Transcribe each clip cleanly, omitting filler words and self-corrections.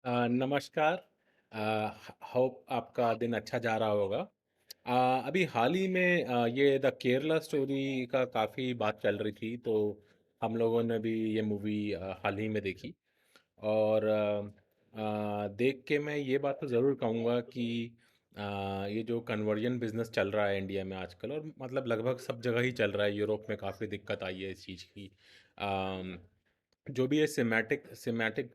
नमस्कार। होप आपका दिन अच्छा जा रहा होगा। अभी हाल ही में ये द केरला स्टोरी का काफ़ी बात चल रही थी, तो हम लोगों ने भी ये मूवी हाल ही में देखी। और देख के मैं ये बात तो ज़रूर कहूँगा कि ये जो कन्वर्जन बिजनेस चल रहा है इंडिया में आजकल, और मतलब लगभग सब जगह ही चल रहा है। यूरोप में काफ़ी दिक्कत आई है इस चीज़ की। अम, जो भी ये सिमेटिक सिमेटिक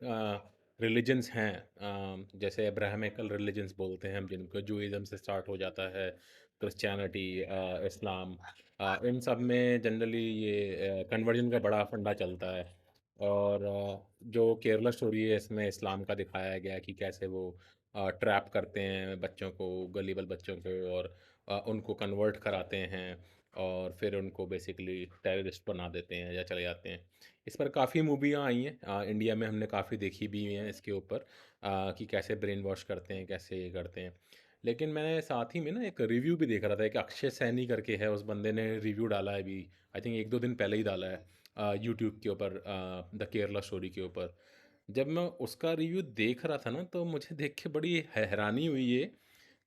रिलीजन्स हैं, जैसे अब्राहमिकल रिलीजन्स बोलते हैं हम जिनको, जूइज़्म से स्टार्ट हो जाता है, क्रिश्चियनिटी, इस्लाम, इन सब में जनरली ये कन्वर्जन का बड़ा फंडा चलता है। और जो केरला स्टोरी है इसमें इस्लाम का दिखाया गया है कि कैसे वो ट्रैप करते हैं बच्चों को, गलीबल बच्चों को, और उनको कन्वर्ट कराते हैं, और फिर उनको बेसिकली टेररिस्ट बना देते हैं या चले जाते हैं। इस पर काफ़ी मूवियाँ आई हैं, इंडिया में हमने काफ़ी देखी भी हैं इसके ऊपर, कि कैसे ब्रेन वॉश करते हैं, कैसे ये करते हैं। लेकिन मैंने साथ ही में ना एक रिव्यू भी देख रहा था, एक अक्षय सैनी करके है, उस बंदे ने रिव्यू डाला है अभी, आई थिंक 1-2 दिन पहले ही डाला है यूट्यूब के ऊपर, द केरला स्टोरी के ऊपर। जब मैं उसका रिव्यू देख रहा था ना, तो मुझे देख के बड़ी हैरानी हुई ये,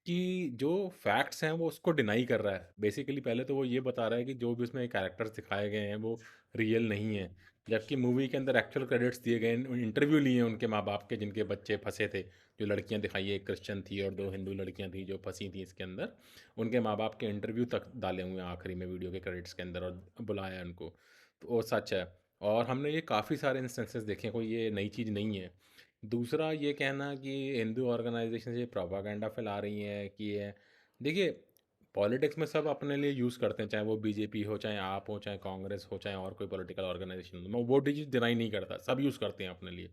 कि जो फैक्ट्स हैं वो उसको डिनाई कर रहा है। बेसिकली पहले तो वो ये बता रहा है कि जो भी उसमें कैरेक्टर्स दिखाए गए हैं वो रियल नहीं है। जबकि मूवी के अंदर एक्चुअल क्रेडिट्स दिए गए हैं, इंटरव्यू लिए हैं उनके माँ-बाप के जिनके बच्चे फँसे थे। जो लड़कियाँ दिखाई है, एक क्रिश्चियन थी और 2 हिंदू लड़कियाँ थी जो फँसी थी इसके अंदर। उनके माँ-बाप के इंटरव्यू तक डाले हुए हैं आखिरी में वीडियो के क्रेडिट्स के अंदर, और बुलाया है उनको। तो वो सच है। और हमने ये काफ़ी सारे इंस्टेंसेस देखे हैं, कोई ये नई चीज़ नहीं है। दूसरा ये कहना कि हिंदू ऑर्गेनाइजेशन ये प्रोपागेंडा फैला रही हैं कि ये, देखिए, पॉलिटिक्स में सब अपने लिए यूज़ करते हैं, चाहे वो बीजेपी हो, चाहे आप हो, चाहे कांग्रेस हो, चाहे और कोई पॉलिटिकल ऑर्गेनाइजेशन हो। मैं वो चीज़ डिनाई नहीं करता, सब यूज़ करते हैं अपने लिए।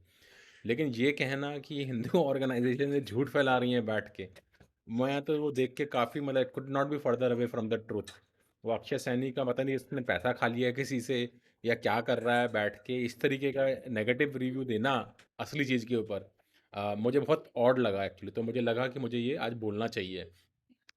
लेकिन ये कहना कि हिंदू ऑर्गेनाइजेशन झूठ फैला रही हैं बैठ के, मैं तो वो देख के काफ़ी, मतलब it could not be further away from the truth. वो अक्षय सैनी का पता नहीं इसने पैसा खा लिया है किसी से, या क्या कर रहा है बैठ के इस तरीके का नेगेटिव रिव्यू देना असली चीज़ के ऊपर। मुझे बहुत ऑड लगा एक्चुअली, तो मुझे लगा कि मुझे ये आज बोलना चाहिए।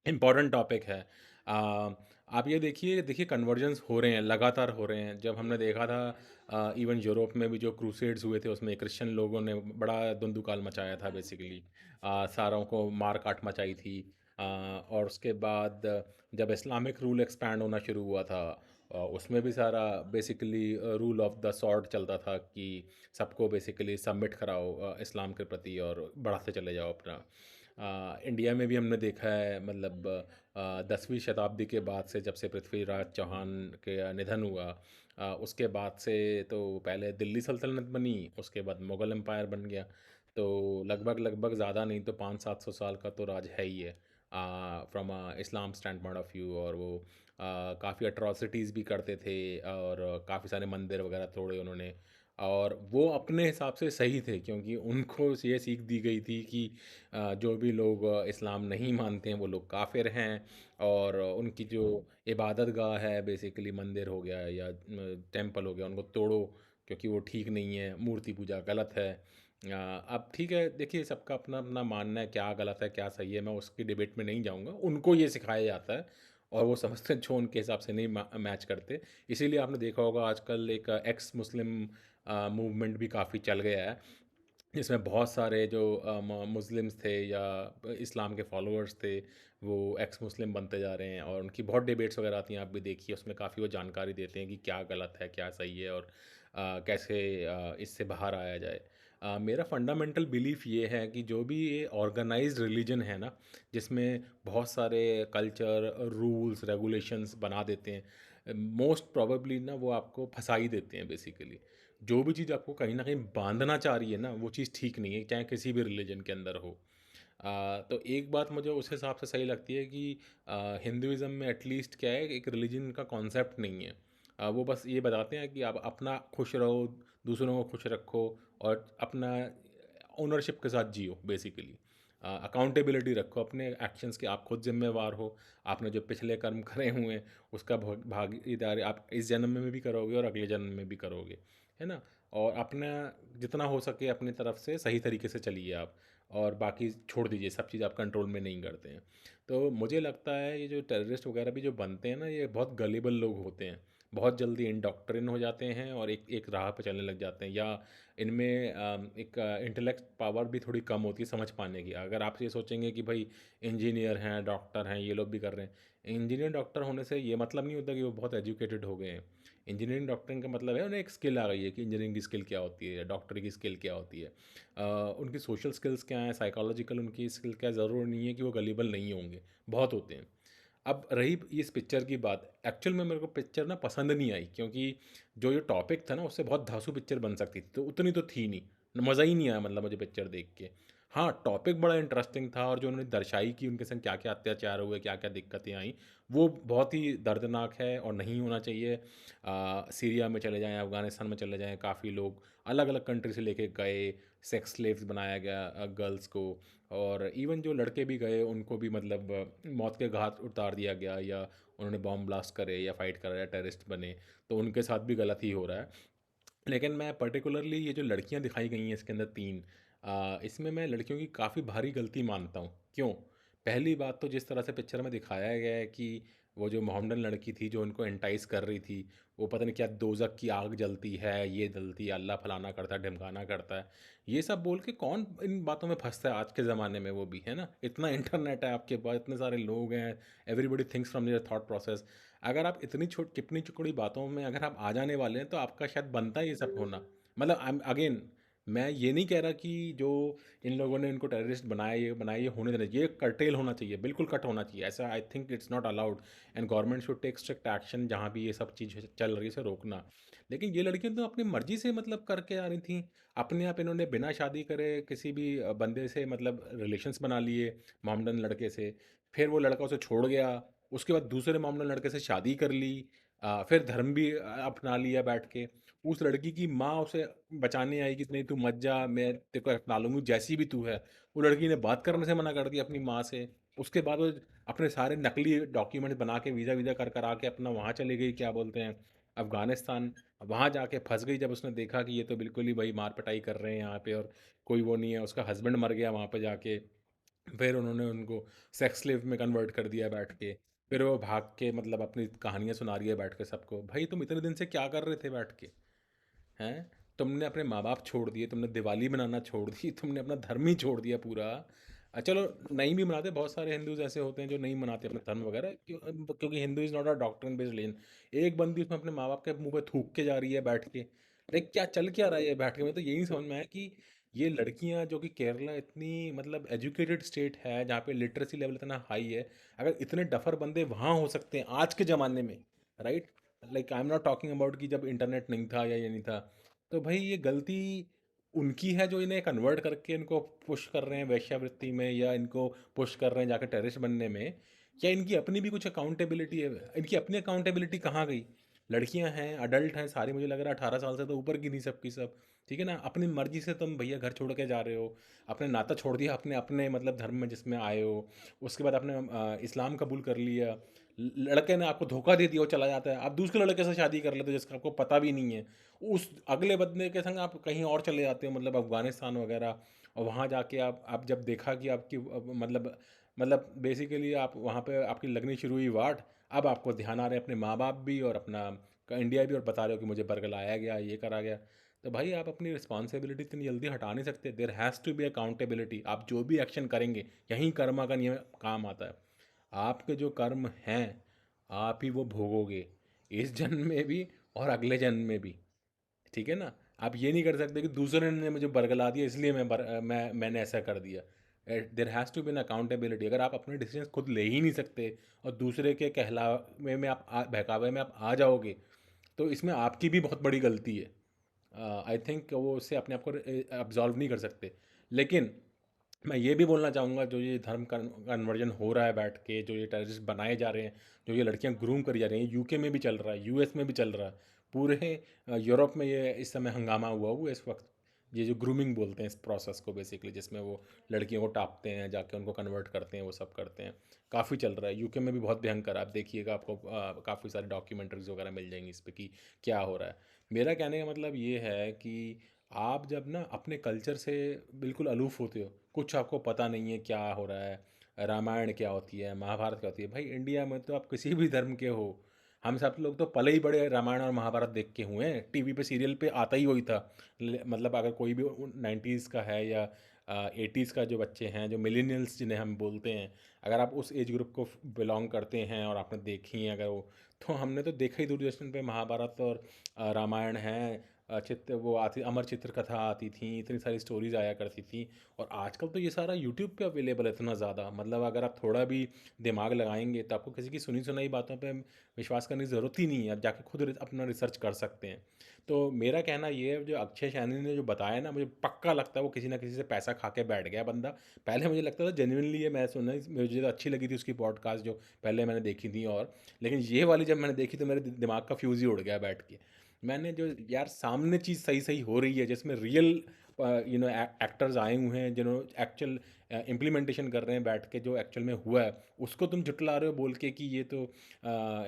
इम्पॉर्टेंट टॉपिक है। आप ये देखिए देखिए कन्वर्जन्स हो रहे हैं, लगातार हो रहे हैं। जब हमने देखा था इवन यूरोप में भी जो क्रूसेड्स हुए थे, उसमें क्रिश्चियन लोगों ने बड़ा धुंधुकाल मचाया था बेसिकली। सारों को मार काट मचाई थी। और उसके बाद जब इस्लामिक रूल एक्सपैंड होना शुरू हुआ था, उसमें भी सारा basically rule of the sword चलता था कि सबको बेसिकली सबमिट कराओ इस्लाम के प्रति, और बढ़ाते चले जाओ अपना। इंडिया में भी हमने देखा है, मतलब 10वीं शताब्दी के बाद से, जब से पृथ्वीराज चौहान के निधन हुआ, उसके बाद से तो पहले दिल्ली सल्तनत बनी, उसके बाद मुग़ल एम्पायर बन गया। तो लगभग लगभग ज़्यादा नहीं तो 500-700 साल का तो राज है ही है from Islam stand point of view. और वो काफ़ी अट्रॉसिटीज़ भी करते थे, और काफ़ी सारे मंदिर वगैरह तोड़े उन्होंने। और वो अपने हिसाब से सही थे, क्योंकि उनको ये सीख दी गई थी कि जो भी लोग इस्लाम नहीं मानते हैं वो लोग काफ़िर हैं, और उनकी जो इबादत गाह है, बेसिकली मंदिर हो गया या टेंपल हो गया, उनको तोड़ो, क्योंकि वो ठीक नहीं है, मूर्ति पूजा गलत है। अब ठीक है, देखिए सबका अपना अपना मानना है, क्या गलत है क्या सही है, मैं उसकी डिबेट में नहीं जाऊँगा। उनको ये सिखाया जाता है, और वो समझते हैं जो उनके हिसाब से नहीं मैच करते। इसीलिए आपने देखा होगा आजकल एक एक्स मुस्लिम मूवमेंट भी काफ़ी चल गया है, इसमें बहुत सारे जो मुस्लिम्स थे या इस्लाम के फॉलोअर्स थे, वो एक्स मुस्लिम बनते जा रहे हैं, और उनकी बहुत डिबेट्स वगैरह आती हैं, आप भी देखिए, उसमें काफ़ी वो जानकारी देते हैं कि क्या गलत है क्या सही है, और कैसे इससे बाहर आया जाए। मेरा फंडामेंटल बिलीफ ये है कि जो भी ये ऑर्गेनाइज्ड रिलीजन है ना, जिसमें बहुत सारे कल्चर, रूल्स, रेगुलेशंस बना देते हैं, मोस्ट प्रोबेबली ना वो आपको फंसा ही देते हैं बेसिकली। जो भी चीज़ आपको कहीं न कहीं बाँधना चाह रही है ना, वो चीज़ ठीक नहीं है, चाहे किसी भी रिलीजन के अंदर हो। तो एक बात मुझे उस हिसाब से सही लगती है कि हिंदुइज़्म में एटलीस्ट क्या है, एक रिलीजन का कॉन्सेप्ट नहीं है। वो बस ये बताते हैं कि आप अपना खुश रहो, दूसरों को खुश रखो, और अपना ओनरशिप के साथ जियो बेसिकली। अकाउंटेबिलिटी रखो अपने एक्शंस के, आप खुद ज़िम्मेवार हो। आपने जो पिछले कर्म करे हुए हैं, उसका भागीदारी आप इस जन्म में भी करोगे और अगले जन्म में भी करोगे, है ना? और अपना जितना हो सके अपनी तरफ से सही तरीके से चलिए आप, और बाकी छोड़ दीजिए, सब चीज़ आप कंट्रोल में नहीं करते हैं। तो मुझे लगता है ये जो टेररिस्ट वगैरह भी जो बनते हैं ना, ये बहुत गलिबल लोग होते हैं। बहुत जल्दी इंडोक्ट्रिन हो जाते हैं और एक एक राह पे चलने लग जाते हैं, या इनमें एक इंटेलेक्ट पावर भी थोड़ी कम होती है समझ पाने की। अगर आप ये सोचेंगे कि भाई इंजीनियर हैं, डॉक्टर हैं, ये लोग भी कर रहे हैं, इंजीनियर डॉक्टर होने से ये मतलब नहीं होता कि वो बहुत एजुकेटेड हो गए हैं। इंजीनियरिंग डॉक्टरिंग का मतलब है उन्हें एक स्किल आ गई है कि इंजीनियरिंग की स्किल क्या होती है, डॉक्टरी की स्किल क्या होती है, उनकी सोशल स्किल्स क्या हैं, साइकोलॉजिकल उनकी स्किल क्या, ज़रूर नहीं है कि वो गलीबल नहीं होंगे, बहुत होते हैं। अब रही इस पिक्चर की बात, एक्चुअल में मेरे को पिक्चर ना पसंद नहीं आई, क्योंकि जो ये टॉपिक था ना उससे बहुत धांसू पिक्चर बन सकती थी, तो उतनी तो थी नहीं, मज़ा ही नहीं आया मतलब मुझे पिक्चर देख के। हाँ, टॉपिक बड़ा इंटरेस्टिंग था, और जो उन्होंने दर्शाई कि उनके संग क्या क्या अत्याचार हुए, क्या क्या दिक्कतें आई, वो बहुत ही दर्दनाक है और नहीं होना चाहिए। सीरिया में चले जाएं, अफ़गानिस्तान में चले जाएं, काफ़ी लोग अलग अलग कंट्री से लेके गए, सेक्स स्लेव्स बनाया गया गर्ल्स को, और इवन जो लड़के भी गए उनको भी मतलब मौत के घाट उतार दिया गया, या उन्होंने बॉम्ब ब्लास्ट करे या फाइट करे या टेररिस्ट बने, तो उनके साथ भी गलत ही हो रहा है। लेकिन मैं पर्टिकुलरली ये जो लड़कियां दिखाई गई हैं इसके अंदर तीन, इसमें मैं लड़कियों की काफ़ी भारी गलती मानता हूँ। क्यों? पहली बात तो जिस तरह से पिक्चर में दिखाया गया है कि वो जो मोहम्मडन लड़की थी जो उनको एंटाइस कर रही थी, वो पता नहीं क्या दोजक की आग जलती है, ये जलती है, अल्लाह फलाना करता है, ढिमकाना करता है, ये सब बोल के कौन इन बातों में फंसता है आज के ज़माने में, वो भी है ना, इतना इंटरनेट है आपके पास, इतने सारे लोग हैं, everybody thinks from there thought process. अगर आप इतनी कितनी चुकड़ी बातों में अगर आप आ जाने वाले हैं, तो आपका शायद बनता है ये सब होना। मतलब आई एम अगेन, मैं ये नहीं कह रहा कि जो इन लोगों ने इनको टेररिस्ट बनाया ये होने देना, ये कर्टेल होना चाहिए, बिल्कुल कट होना चाहिए, ऐसा I think it's not allowed, and government should take strict action जहाँ भी ये सब चीज़ चल रही है, इसे रोकना। लेकिन ये लड़कियां तो अपनी मर्जी से मतलब करके आ रही थी, अपने आप इन्होंने बिना शादी करे किसी भी बंदे से मतलब रिलेशंस बना लिए, मोहम्मदन लड़के से, फिर वो लड़का उसे छोड़ गया, उसके बाद दूसरे मोहम्मदन लड़के से शादी कर ली, फिर धर्म भी अपना लिया बैठ के। उस लड़की की माँ उसे बचाने आई कि नहीं तू मत जा, मैं तेरे को अपना लूंगी जैसी भी तू है। वो लड़की ने बात करने से मना कर दिया अपनी माँ से। उसके बाद वो अपने सारे नकली डॉक्यूमेंट बना के वीज़ा वीज़ा कर करा के अपना वहाँ चली गई, क्या बोलते हैं, अफगानिस्तान। वहाँ जाके फंस गई जब उसने देखा कि ये तो बिल्कुल ही भाई मार पिटाई कर रहे हैं यहाँ पे, और कोई वो नहीं है, उसका हस्बैंड मर गया वहाँ पे जाके। फिर उन्होंने उनको सेक्स स्लेव में कन्वर्ट कर दिया बैठ के। फिर वो भाग के मतलब अपनी कहानियाँ सुना रही है बैठ के सबको, भाई तुम इतने दिन से क्या कर रहे थे बैठ के, हैं? तुमने अपने माँ बाप छोड़ दिए, तुमने दिवाली मनाना छोड़ दी, तुमने अपना धर्म ही छोड़ दिया पूरा। चलो नहीं भी मनाते, बहुत सारे हिंदूज ऐसे होते हैं जो नहीं मनाते अपना धर्म वगैरह, क्योंकि Hindu is not a doctrine based religion. एक बंदी उसमें अपने माँ बाप के मुंह पे थूक के जा रही है बैठ के, लाइक क्या चल क्या रहा है ये बैठ के, मैं तो यही नहीं समझ में आया कि ये लड़कियां जो कि केरला इतनी मतलब एजुकेटेड स्टेट है जहाँ पे लिटरेसी लेवल इतना हाई है, अगर इतने डफर बंदे वहाँ हो सकते हैं आज के ज़माने में, right, like I am not talking about कि जब इंटरनेट नहीं था या ये नहीं था, तो भाई ये गलती उनकी है जो इन्हें कन्वर्ट करके इनको पुश कर रहे हैं वेश्यावृत्ति में, या इनको पुश कर रहे हैं जाकर टेररिस्ट बनने में, या इनकी अपनी भी कुछ अकाउंटेबिलिटी है? इनकी अपनी अकाउंटेबिलिटी कहाँ गई? लड़कियां हैं, अडल्ट हैं सारी, मुझे लग रहा है 18 साल से तो ऊपर की नहीं सबकी सब, ठीक है ना, अपनी मर्जी से तुम भैया घर छोड़ के जा रहे हो, अपने नाता छोड़ दिया अपने अपने मतलब धर्म में जिसमें आए हो, उसके बाद आपने इस्लाम कबूल कर लिया, लड़के ने आपको धोखा दे दिया, वो चला जाता है, आप दूसरे लड़के से शादी कर लेते हो जिसका आपको पता भी नहीं है, उस अगले बंदे के संग आप कहीं और चले जाते हो, मतलब अफगानिस्तान वगैरह, और वहाँ जाके आप जब देखा कि आपकी मतलब बेसिकली आप वहाँ पे आपकी लगनी शुरू हुई वाट, अब आपको ध्यान आ रहे हैं अपने माँ बाप भी और अपना इंडिया भी, और बता रहे हो कि मुझे बरगलाया गया, ये करा गया। तो भाई आप अपनी रिस्पॉन्सिबिलिटी इतनी जल्दी हटा नहीं सकते, there has to be accountability. आप जो भी एक्शन करेंगे, यहीं कर्मा का नियम काम आता है, आपके जो कर्म हैं आप ही वो भोगोगे, इस जन्म में भी और अगले जन्म में भी, ठीक है ना। आप ये नहीं कर सकते कि दूसरे ने मुझे बरगला दिया इसलिए मैंने ऐसा कर दिया। There has to be an accountability. अगर आप अपने डिसीजन खुद ले ही नहीं सकते और दूसरे के कहलावे में आप बहकावे में आप आ जाओगे, तो इसमें आपकी भी बहुत बड़ी गलती है। आई थिंक वो उससे अपने आप को अब्जॉल्व नहीं कर सकते। लेकिन मैं ये भी बोलना चाहूँगा, जो ये धर्म कन्वर्जन हो रहा है बैठ के, जो ये टेररिस्ट बनाए जा रहे हैं, जो ये लड़कियां ग्रूम करी जा रही हैं, यूके में भी चल रहा है, यूएस में भी चल रहा है, पूरे यूरोप में ये इस समय हंगामा हुआ इस वक्त। ये जो ग्रूमिंग बोलते हैं इस प्रोसेस को बेसिकली, जिसमें वो लड़कियों को टापते हैं, जाके उनको कन्वर्ट करते हैं, वो सब करते हैं, काफ़ी चल रहा है यूके में भी, बहुत भयंकर। आप देखिएगा, आपको काफ़ी सारी डॉक्यूमेंट्रीज वगैरह मिल जाएंगी इस पर कि क्या हो रहा है। मेरा कहने का मतलब ये है कि आप जब ना अपने कल्चर से बिल्कुल अलूफ होते हो, कुछ आपको पता नहीं है क्या हो रहा है, रामायण क्या होती है, महाभारत क्या होती है, भाई इंडिया में तो आप किसी भी धर्म के हो, हम सब लोग तो पले ही बड़े रामायण और महाभारत देख के हुए हैं, टीवी पे सीरियल पे आता ही वही था। मतलब अगर कोई भी 90s का है या 80s का जो बच्चे हैं, जो मिलेनियल्स जिन्हें हम बोलते हैं, अगर आप उस एज ग्रुप को बिलोंग करते हैं और आपने देखी हैं अगर वो, तो हमने तो देखा ही दूरदर्शन पे महाभारत और रामायण है। चित्र वो आती, अमर चित्र कथा आती थी, इतनी सारी स्टोरीज आया करती थी। और आजकल तो ये सारा यूट्यूब पे अवेलेबल है इतना ज़्यादा, मतलब अगर आप थोड़ा भी दिमाग लगाएंगे तो आपको किसी की सुनी सुनाई बातों पे विश्वास करने की ज़रूरत ही नहीं है, आप जाके खुद अपना रिसर्च कर सकते हैं। तो मेरा कहना ये है, जो अक्षय सैनी ने जो बताया ना, मुझे पक्का लगता है वो किसी ना किसी से पैसा खा के बैठ गया बंदा। पहले मुझे लगता था जेन्युइनली, ये मैं सुना, मुझे तो अच्छी लगी थी उसकी पॉडकास्ट जो पहले मैंने देखी थी, और लेकिन ये वाली जब मैंने देखी तो मेरे दिमाग का फ्यूज़ ही उड़ गया बैठ के। मैंने जो, यार सामने चीज़ सही सही हो रही है, जिसमें रियल एक्टर्स आए हुए हैं जिन्होंने एक्चुअल इम्प्लीमेंटेशन कर रहे हैं बैठ के, जो एक्चुअल में हुआ है उसको तुम झुटला रहे हो बोल के कि ये तो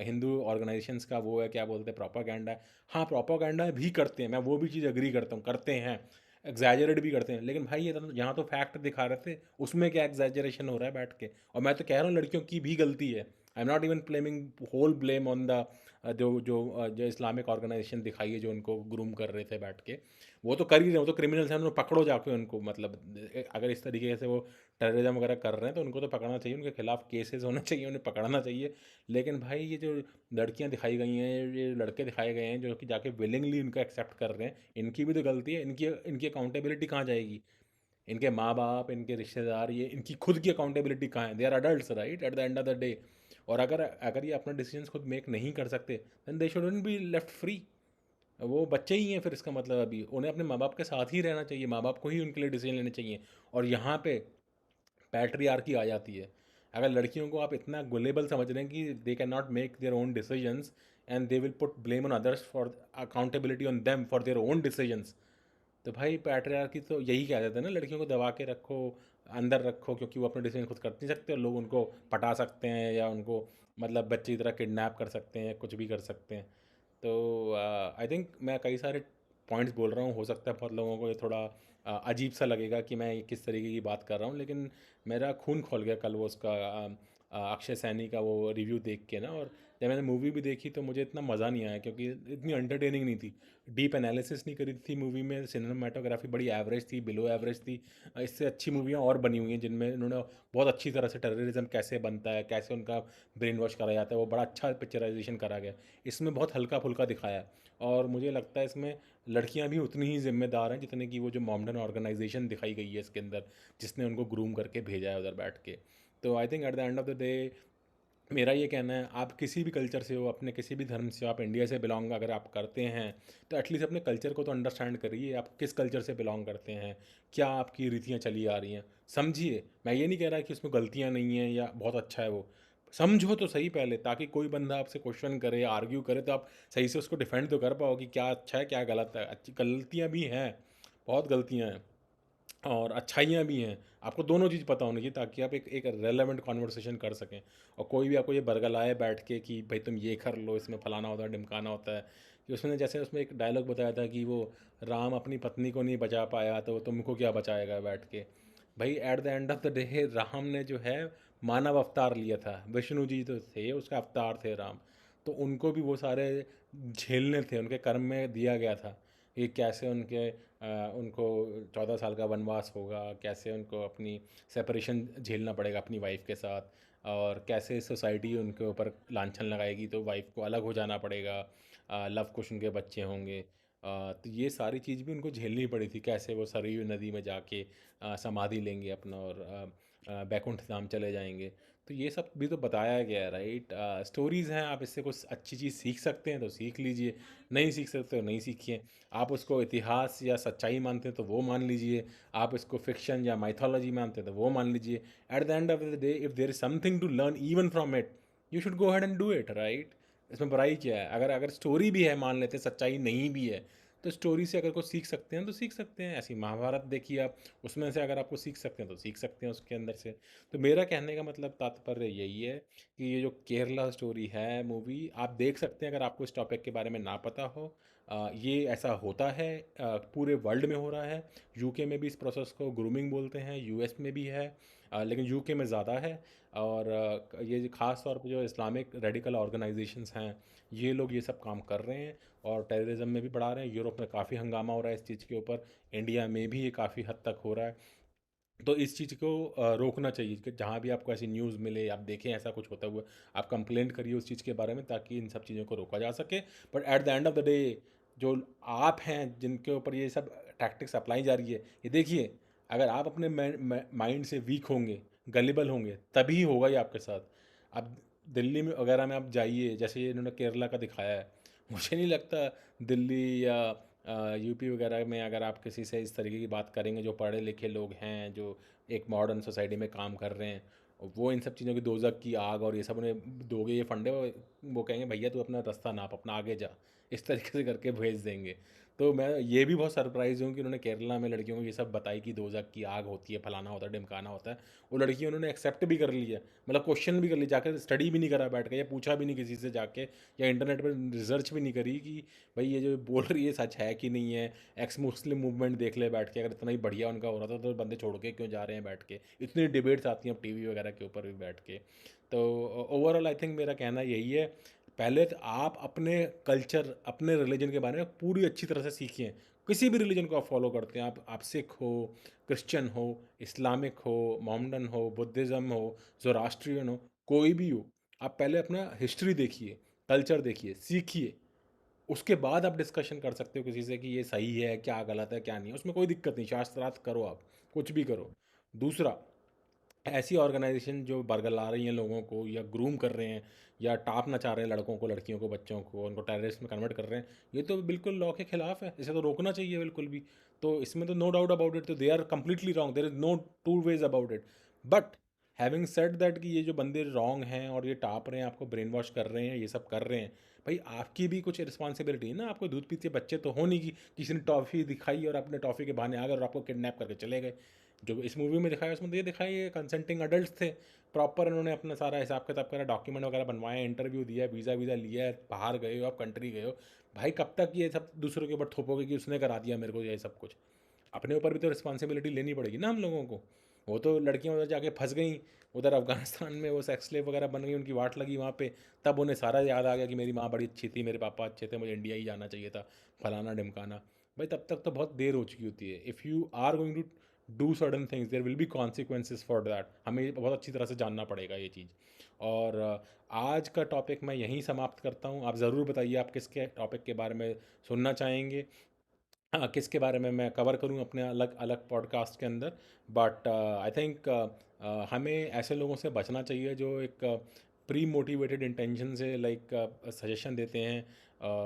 हिंदू ऑर्गेनाइजेशंस का वो है, क्या बोलते हैं, प्रोपागेंडा है। हाँ, प्रोपागेंडा भी करते हैं, मैं वो भी चीज़ अग्री करता हूँ, करते हैं, एग्जैजरेट भी करते हैं, लेकिन भाई ये तो यहाँ तो फैक्ट दिखा रहे थे, उसमें क्या एग्जैजरेशन हो रहा है बैठ के। और मैं तो कह रहा हूँ लड़कियों की भी गलती है। I am not even blaming whole blame on the जो इस्लामिक ऑर्गेनाइजेशन दिखाई है जो उनको ग्रूम कर रहे थे बैठ के, वो तो कर ही रहे, वो तो क्रिमिनल्स हैं, उनको पकड़ो जाके उनको, मतलब अगर इस तरीके से वो टेररिज्म वगैरह कर रहे हैं तो उनको तो पकड़ना चाहिए, उनके खिलाफ केसेस होने चाहिए, उन्हें पकड़ना चाहिए। लेकिन भाई ये जो लड़कियां दिखाई गई हैं, ये लड़के दिखाए गए हैं जो कि जाके विलिंगली उनको एक्सेप्ट कर रहे हैं, इनकी भी तो गलती है। इनकी इनकी अकाउंटेबिलिटी कहाँ जाएगी? इनके माँ बाप, इनके रिश्तेदार, ये इनकी खुद की अकाउंटेबिलिटी कहाँ है? They are adults right at the end of the day. और अगर अगर ये अपना डिसीजन खुद मेक नहीं कर सकते, then they shouldn't be left free. वो बच्चे ही हैं फिर, इसका मतलब अभी उन्हें अपने माँ बाप के साथ ही रहना चाहिए, माँ बाप को ही उनके लिए डिसीजन लेने चाहिए। और यहाँ पे पैट्रियार्की आ जाती है। अगर लड़कियों को आप इतना गुलेबल समझ रहे हैं कि they can not make their own decisions and they will put blame on others for accountability on them for their own decisions, तो भाई पैट्रियार्की तो यही कह देते हैं ना, लड़कियों को दबा के रखो, अंदर रखो, क्योंकि वो अपने डिसीजन खुद कर नहीं सकते और लोग उनको पटा सकते हैं या उनको मतलब बच्चे की तरह किडनैप कर सकते हैं, कुछ भी कर सकते हैं। तो आई थिंक मैं कई सारे पॉइंट्स बोल रहा हूँ, हो सकता है बहुत लोगों को ये थोड़ा अजीब सा लगेगा कि मैं किस तरीके की बात कर रहा हूँ, लेकिन मेरा खून खोल गया कल वो उसका अक्षय सैनी का वो रिव्यू देख के ना। और जब मैंने मूवी भी देखी तो मुझे इतना मज़ा नहीं आया, क्योंकि इतनी एंटरटेनिंग नहीं थी, डीप एनालिसिस नहीं करी थी मूवी में, सिनेमाटोग्राफी बड़ी एवरेज थी, बिलो एवरेज थी। इससे अच्छी मूवियाँ और बनी हुई हैं जिनमें इन्होंने बहुत अच्छी तरह से टेररिज्म कैसे बनता है, कैसे उनका ब्रेन वॉश करा जाता है, वो बड़ा अच्छा पिक्चराइजेशन करा गया। इसमें बहुत हल्का फुल्का दिखाया है। और मुझे लगता है इसमें लड़कियां भी उतनी ही जिम्मेदार हैं जितने कि वो जो मॉमडन ऑर्गेनाइजेशन दिखाई गई है इसके अंदर, जिसने उनको ग्रूम करके भेजा है उधर बैठ के। तो I think eight the end of the day मेरा ये कहना है, आप किसी भी कल्चर से हो, अपने किसी भी धर्म से हो, आप इंडिया से बिलोंग अगर आप करते हैं, तो एटलीस्ट अपने कल्चर को तो अंडरस्टैंड करिए, आप किस कल्चर से बिलोंग करते हैं, क्या आपकी रीतियाँ चली आ रही हैं, समझिए। मैं ये नहीं कह रहा कि उसमें गलतियाँ नहीं हैं या बहुत अच्छा है वो, समझो तो सही पहले, ताकि कोई बंदा आपसे क्वेश्चन करे, आर्ग्यू करे, तो आप सही से उसको डिफेंड तो कर पाओ कि क्या अच्छा है क्या गलत है। अच्छी गलतियाँ भी हैं, बहुत गलतियाँ हैं, और अच्छाइयाँ भी हैं। आपको दोनों चीज़ पता होनी चाहिए ताकि आप एक एक रेलेवेंट कॉन्वर्सेशन कर सकें। और कोई भी आपको ये बरगलाए बैठ के कि भाई तुम ये कर लो, इसमें फलाना होता है, ढिमकाना होता है, कि उसमें जैसे उसमें एक डायलॉग बताया था कि वो राम अपनी पत्नी को नहीं बचा पाया तो वो तुमको क्या बचाएगा बैठ के। भाई eight the end of the day Ram ने जो है मानव अवतार लिया था, विष्णु जी तो थे उसका अवतार थे राम, तो उनको भी वो सारे झेलने थे, उनके कर्म में दिया गया था कि कैसे उनको 14 साल का वनवास होगा, कैसे उनको अपनी सेपरेशन झेलना पड़ेगा अपनी वाइफ के साथ, और कैसे सोसाइटी उनके ऊपर लांछन लगाएगी तो वाइफ को अलग हो जाना पड़ेगा, लव कुश उनके बच्चे होंगे। तो ये सारी चीज़ भी उनको झेलनी पड़ी थी, कैसे वो सरयू नदी में जाके समाधि लेंगे अपना, और बैकुंठ धाम चले जाएंगे। तो ये सब भी तो बताया गया है राइट। स्टोरीज़ हैं, आप इससे कुछ अच्छी चीज़ सीख सकते हैं तो सीख लीजिए, नहीं सीख सकते तो नहीं सीखिए। आप उसको इतिहास या सच्चाई मानते हैं तो वो मान लीजिए, आप इसको फिक्शन या माइथोलॉजी मानते हैं तो वो मान लीजिए। At the end of the day if there is something to learn even from it, you should go ahead and do it right. इसमें बुराई क्या है? अगर अगर स्टोरी भी है, मान लेते हैं सच्चाई नहीं भी है, तो स्टोरी से अगर कुछ सीख सकते हैं तो सीख सकते हैं। ऐसी महाभारत देखिए आप, उसमें से अगर आपको सीख सकते हैं तो सीख सकते हैं उसके अंदर से। तो मेरा कहने का मतलब तात्पर्य यही है कि ये जो केरला स्टोरी है मूवी, आप देख सकते हैं अगर आपको इस टॉपिक के बारे में ना पता हो। ये ऐसा होता है, पूरे वर्ल्ड में हो रहा है। यूके में भी इस प्रोसेस को ग्रूमिंग बोलते हैं, यूएस में भी है, लेकिन यूके में ज़्यादा है। और ये ख़ास तौर पे जो इस्लामिक रेडिकल ऑर्गेनाइजेशंस हैं, ये लोग ये सब काम कर रहे हैं और टेररिज्म में भी बढ़ा रहे हैं। यूरोप में काफ़ी हंगामा हो रहा है इस चीज़ के ऊपर, इंडिया में भी ये काफ़ी हद तक हो रहा है। तो इस चीज़ को रोकना चाहिए कि जहाँ भी आपको ऐसी न्यूज़ मिले, आप देखें ऐसा कुछ होता हुआ, आप कंप्लेंट करिए उस चीज़ के बारे में, ताकि इन सब चीज़ों को रोका जा सके। But at the end of the day, जो आप हैं जिनके ऊपर ये सब टैक्टिक्स अप्लाई जा रही है, ये देखिए, अगर आप अपने माइंड से वीक होंगे, गलिबल होंगे, तभी होगा ये आपके साथ। अब दिल्ली में वगैरह में आप जाइए, जैसे ये इन्होंने केरला का दिखाया है, मुझे नहीं लगता दिल्ली या यूपी वगैरह में अगर आप किसी से इस तरीके की बात करेंगे, जो पढ़े लिखे लोग हैं, जो एक मॉडर्न सोसाइटी में काम कर रहे हैं, वो इन सब चीज़ों की दोजक की आग और ये सब उन्हें दोगे ये फंडे, वो कहेंगे भैया तू अपना रास्ता नाप, अपना आगे जा, इस तरीके से करके भेज देंगे। तो मैं ये भी बहुत सरप्राइज हूँ कि उन्होंने केरला में लड़कियों को ये सब बताई कि दोजक की आग होती है, फलाना होता है, ढिमकाना होता है। वो लड़की उन्होंने एक्सेप्ट भी कर लिया, मतलब क्वेश्चन भी कर लिया, जाकर स्टडी भी नहीं करा बैठ के, या पूछा भी नहीं किसी से जाके, या इंटरनेट पर रिसर्च भी नहीं करी कि भाई ये जो बोल रही है सच है कि नहीं है। एक्स मुस्लिम मूवमेंट देख ले बैठ के, अगर इतना ही बढ़िया उनका हो रहा था तो बंदे छोड़ के क्यों जा रहे हैं बैठ के। इतनी डिबेट्स आती हैं अब टीवी वगैरह के ऊपर भी बैठ के। तो ओवरऑल आई थिंक मेरा कहना यही है, पहले तो आप अपने कल्चर, अपने रिलीजन के बारे में पूरी अच्छी तरह से सीखिए। किसी भी रिलीजन को आप फॉलो करते हैं, आप सिख हो, क्रिश्चियन हो, इस्लामिक हो, मोहम्मडन हो, बुद्धिज़्म हो, ज़ोरास्ट्रियन हो, कोई भी हो, आप पहले अपना हिस्ट्री देखिए, कल्चर देखिए, सीखिए। उसके बाद आप डिस्कशन कर सकते हो किसी से कि ये सही है, क्या गलत है, क्या नहीं है, उसमें कोई दिक्कत नहीं, शास्त्रार्थ करो आप, कुछ भी करो। दूसरा, ऐसी ऑर्गेनाइजेशन जो बरगला रही हैं लोगों को, या ग्रूम कर रहे हैं, या टापना चाह रहे हैं लड़कों को, लड़कियों को, बच्चों को, उनको टेररिस्ट में कन्वर्ट कर रहे हैं, ये तो बिल्कुल लॉ के खिलाफ है, इसे तो रोकना चाहिए बिल्कुल भी। तो इसमें तो नो डाउट अबाउट इट, तो they are completely wrong, there is no two ways about it. But having said that कि ये जो बंदे रॉन्ग हैं और ये टाप रहे हैं, आपको ब्रेन वॉश कर रहे हैं, ये सब कर रहे हैं, भाई आपकी भी कुछ रिस्पॉन्सिबिलिटी है ना। आपको दूध पीते बच्चे तो हो नहीं कि किसी ने टॉफ़ी दिखाई और अपने टॉफ़ी के बहाने आ गए और आपको किडनैप करके चले गए। जो इस मूवी में दिखाया उसमें तो ये दिखाया, ये कंसेंटिंग अडल्ट थे, प्रॉपर उन्होंने अपना सारा हिसाब किताब करा, डॉक्यूमेंट वगैरह बनवाए, इंटरव्यू दिया, वीज़ा वीज़ा लिया है, बाहर गए हो आप, कंट्री गए हो। भाई कब तक ये सब दूसरों के ऊपर थोपोगे कि उसने करा दिया मेरे को ये सब कुछ। अपने ऊपर भी तो रिस्पॉन्सिबिलिटी लेनी पड़ेगी ना हम लोगों को। वो तो लड़कियां उधर जाके फंस गई, उधर अफगानिस्तान में वो सेक्स स्लेव वगैरह बन गई, उनकी वाट लगी वहाँ पे, तब उन्हें सारा याद आ गया कि मेरी माँ बड़ी अच्छी थी, मेरे पापा अच्छे थे, मुझे इंडिया ही जाना चाहिए था, फलाना ढिमकाना। भाई तब तक तो बहुत देर हो चुकी होती है। If you are going to do certain things, there will be consequences for that, हमें बहुत अच्छी तरह से जानना पड़ेगा ये चीज़। और आज का टॉपिक मैं यहीं समाप्त करता हूँ। आप ज़रूर बताइए आप किसके टॉपिक के बारे में सुनना चाहेंगे, हाँ, किसके बारे में मैं कवर करूँ अपने अलग अलग पॉडकास्ट के अंदर। बट आई थिंक हमें ऐसे लोगों से बचना चाहिए जो एक प्री मोटिवेटेड इंटेंशन से लाइक सजेशन देते हैं।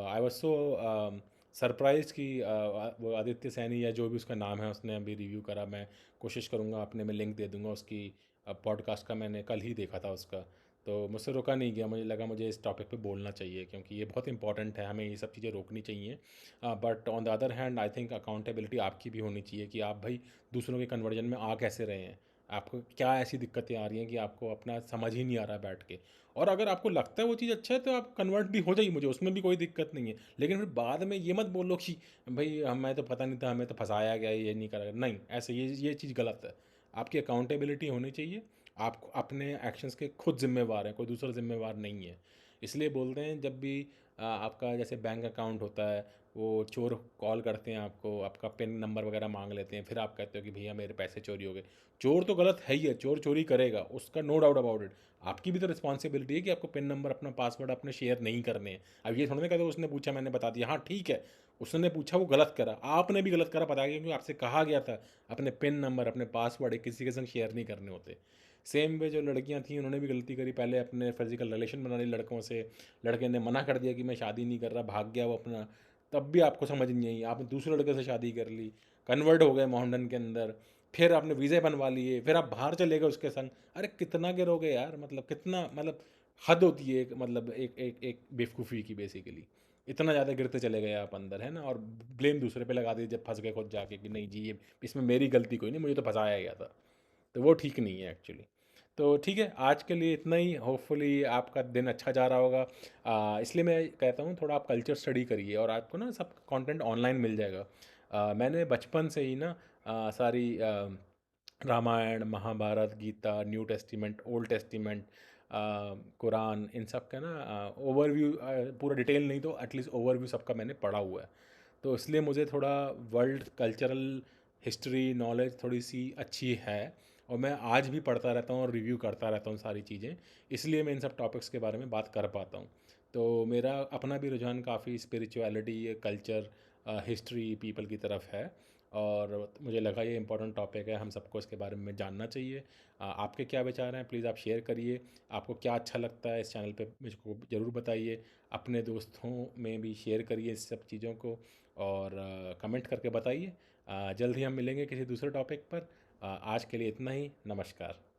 आई वाज सो सरप्राइज कि वो आदित्य सैनी या जो भी उसका नाम है, उसने अभी रिव्यू करा। मैं कोशिश करूँगा, अपने में लिंक दे दूँगा उसकी पॉडकास्ट का, मैंने कल ही देखा था उसका। तो मुझसे रोका नहीं गया, मुझे लगा मुझे इस टॉपिक पे बोलना चाहिए क्योंकि ये बहुत इंपॉर्टेंट है, हमें ये सब चीज़ें रोकनी चाहिए। But on the other hand I think accountability आपकी भी होनी चाहिए कि आप भाई दूसरों के कन्वर्जन में आ कैसे रहे हैं, आपको क्या ऐसी दिक्कतें आ रही हैं कि आपको अपना समझ ही नहीं आ रहा बैठ के। और अगर आपको लगता है वो चीज़ अच्छा है तो आप कन्वर्ट भी हो जाइए, मुझे उसमें भी कोई दिक्कत नहीं है। लेकिन फिर बाद में ये मत बोलो कि भाई हमें तो पता नहीं था, हमें तो फंसाया गया, ये नहीं करा गया। नहीं, ऐसे ये चीज़ गलत है। आपकी अकाउंटेबिलिटी होनी चाहिए, आप अपने एक्शंस के खुद जिम्मेवार हैं, कोई दूसरा जिम्मेवार नहीं है। इसलिए बोलते हैं जब भी आपका जैसे बैंक अकाउंट होता है, वो चोर कॉल करते हैं आपको, आपका पिन नंबर वगैरह मांग लेते हैं, फिर आप कहते हो कि भैया मेरे पैसे चोरी हो गए। चोर तो गलत है ही है, चोर चोरी करेगा, उसका नो डाउट अबाउट इट। आपकी भी तो रिस्पॉन्सिबिलिटी है कि आपको पिन नंबर, अपना पासवर्ड अपने शेयर नहीं करने हैं। अब ये थोड़ा ना कहते उसने पूछा मैंने बता दिया, हाँ ठीक है, उसने पूछा वो गलत करा, आपने भी गलत करा, पता है, क्योंकि आपसे कहा गया था अपने पिन नंबर, अपने पासवर्ड किसी के संग शेयर नहीं करने होते। सेम वे जो लड़कियां थी उन्होंने भी गलती करी, पहले अपने फिजिकल रिलेशन बना ली लड़कों से, लड़के ने मना कर दिया कि मैं शादी नहीं कर रहा, भाग गया वो अपना, तब भी आपको समझ नहीं आई, आपने दूसरे लड़के से शादी कर ली, कन्वर्ट हो गए मोहम्मडन के अंदर, फिर आपने वीज़े बनवा लिए, फिर आप बाहर चले गए उसके संग। अरे कितना गिरोगे यार, मतलब कितना, मतलब हद होती है एक, मतलब एक बेवकूफ़ी की बेसिकली। इतना ज़्यादा गिरते चले गए आप अंदर, है ना, और ब्लेम दूसरे पे लगा दिए जब फंस गए खुद जाके कि नहीं जी ये इसमें मेरी गलती कोई नहीं, मुझे तो फंसाया गया था। तो वो ठीक नहीं है एक्चुअली। तो ठीक है, आज के लिए इतना ही। होपफुली आपका दिन अच्छा जा रहा होगा। इसलिए मैं कहता हूँ थोड़ा आप कल्चर स्टडी करिए और आपको ना सब कंटेंट ऑनलाइन मिल जाएगा। मैंने बचपन से ही ना सारी Ramayan, Mahabharat, Gita, new testament, old testament, Quran, इन सब का ना ओवरव्यू, पूरा डिटेल नहीं तो एटलीस्ट ओवरव्यू सबका मैंने पढ़ा हुआ है। तो इसलिए मुझे थोड़ा वर्ल्ड कल्चरल हिस्ट्री नॉलेज थोड़ी सी अच्छी है, और मैं आज भी पढ़ता रहता हूँ और रिव्यू करता रहता हूँ सारी चीज़ें। इसलिए मैं इन सब टॉपिक्स के बारे में बात कर पाता हूँ। तो मेरा अपना भी रुझान काफ़ी स्पिरिचुअलिटी, कल्चर, हिस्ट्री, पीपल की तरफ है। और मुझे लगा ये इंपॉर्टेंट टॉपिक है, हम सबको इसके बारे में जानना चाहिए। आपके क्या विचार हैं, प्लीज़ आप शेयर करिए। आपको क्या अच्छा लगता है इस चैनल पे मुझको ज़रूर बताइए। अपने दोस्तों में भी शेयर करिए इस सब चीज़ों को, और कमेंट करके बताइए। जल्द ही हम मिलेंगे किसी दूसरे टॉपिक पर। आज के लिए इतना ही। नमस्कार।